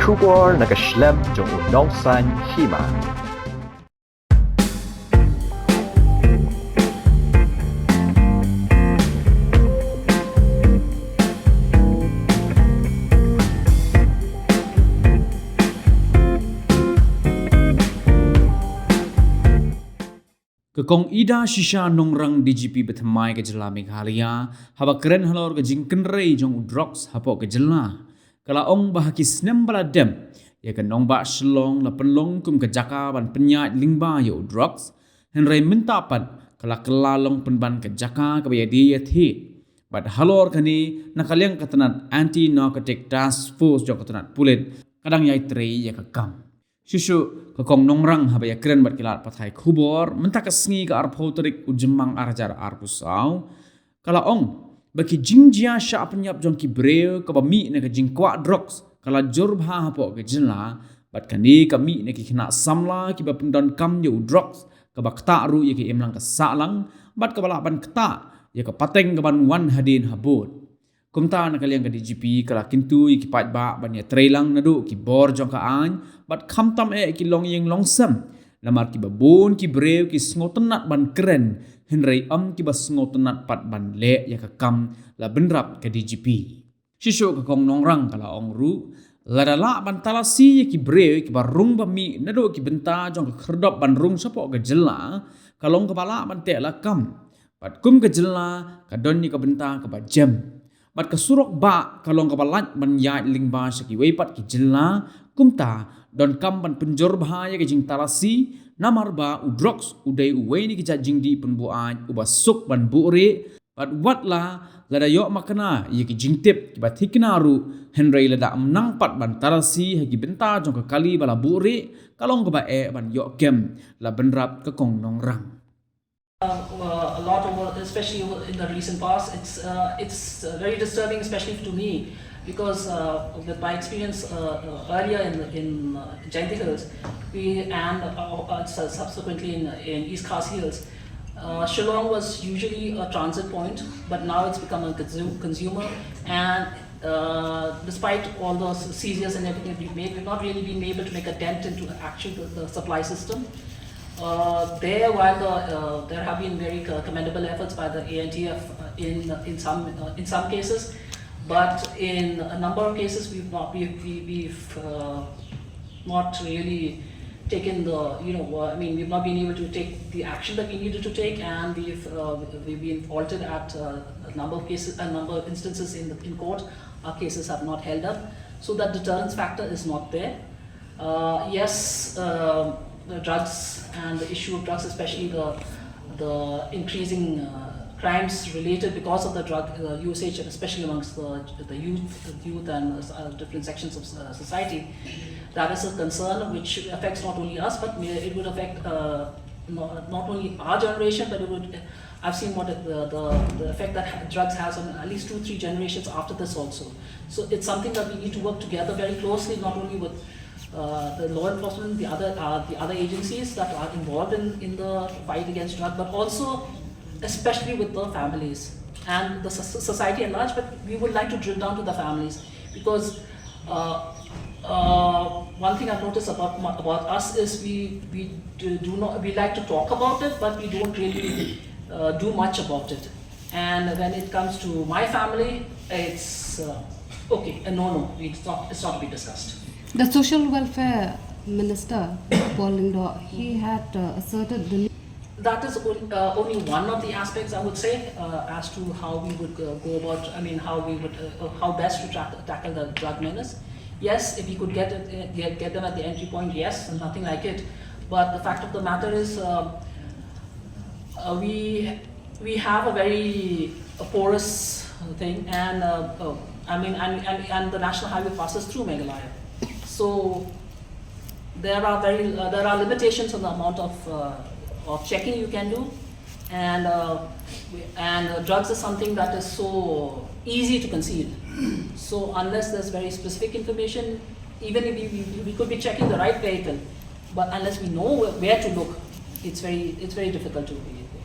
Shubor nakaslem jong unongsan hima. Kekong ida shisha nongrang DGP bethamai ke jela Meghalaya haba keren halor ke jingken rei jong drugs hapo ke jela kala ong bahaki snem bala dem ya ke nong ba shlong la penlong kum ke jaka ban penyat lingba yo drugs henrei mentapan kala kelalong penban ke jaka ke baya dia thi bat halor kani nakaliang katanat anti narcotic task force jong katanat pulit kadang yai trei ya ke kam Shushu kekong nongrang habaya keren bat kilat pathai khubor mentak sengi ke arpoterik ujemang arjar arpusau kala ong baki jingjia sha penyap jong ki breu ke bami ne ke jingkwa drugs kala jorbha hapo ke jela bat kani kami ne ki kena samla ki bapendon kam yo drugs ke bakta ru ye ki emlang ke salang bat ke balaban keta ye ke pateng ke ban wan hadin habut kumta na kaliang ka DGP kala kintu iki pat ba ban ya trailang nadu ki bor jong ka an bat khamtam ki long yeng long sam lamar ki babon ki brew ki sngotenat ban keren henrei ki bas sngotenat pat ban le ya ka kam la benrap ka DGP shisho ka kong nongrang kala ong ru ladala ban talasi ki brew ki barung bami nadu ki benta jong ka kherdop ban rung sapo ka jela kalong kepala ban te la kam pat kum ka jela ka donni ka benta ka ba jam Bat kesurok ba kalong kapalat ban yat lingba saki weipat ki jela kumta don kam ban penjor bahaya ke jing tarasi namar ba udrox udai uwe ni ki jing di penbuat ubasuk ban buure bat watla lada yok makana ye ki jing tip ki bat hiknaru henrei lada amnang pat ban tarasi hagi benta jong ke kali bala buure kalong ka ba ban yok kem la benrap ke kong nongrang a lot over, especially in the recent past. It's very disturbing, especially to me, because with my experience earlier in Jayanti Hills, and subsequently in East Khasi Hills, Shillong was usually a transit point, but now it's become a consumer. And despite all those seizures and everything we've not really been able to make a dent into actually the supply system. While there have been very commendable efforts by the ANTF in some cases, but in a number of cases we've not really taken we've not been able to take the action that we needed to take, and we've been faulted at a number of instances in court. Our cases have not held up, so that deterrence factor is not there. The drugs and the issue of drugs, especially the increasing crimes related because of the drug usage, especially amongst the youth and different sections of society, that is a concern which affects not only us, but it would affect not only our generation, but it would. I've seen what the effect that drugs has on at least 2-3 generations after this also. So it's something that we need to work together very closely, not only with the law enforcement, the other agencies that are involved in the fight against drug, but also especially with the families and the society at large. But we would like to drill down to the families, because one thing I've noticed about us is we like to talk about it, but we don't really do much about it. And when it comes to my family, it's okay, a no, it's not to be discussed. The Social Welfare Minister, Paul Lindor, he had asserted the... That is only one of the aspects, I would say, as to how we would go about, how best to tackle the drug menace. Yes, if we could get them at the entry point, yes, and nothing like it. But the fact of the matter is, we have a very porous thing, and and the national highway passes through Meghalaya. So there are limitations on the amount of checking you can do, and drugs is something that is so easy to conceal. So unless there's very specific information, even if we could be checking the right vehicle, but unless we know where to look, it's very difficult to.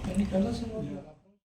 Can you tell us about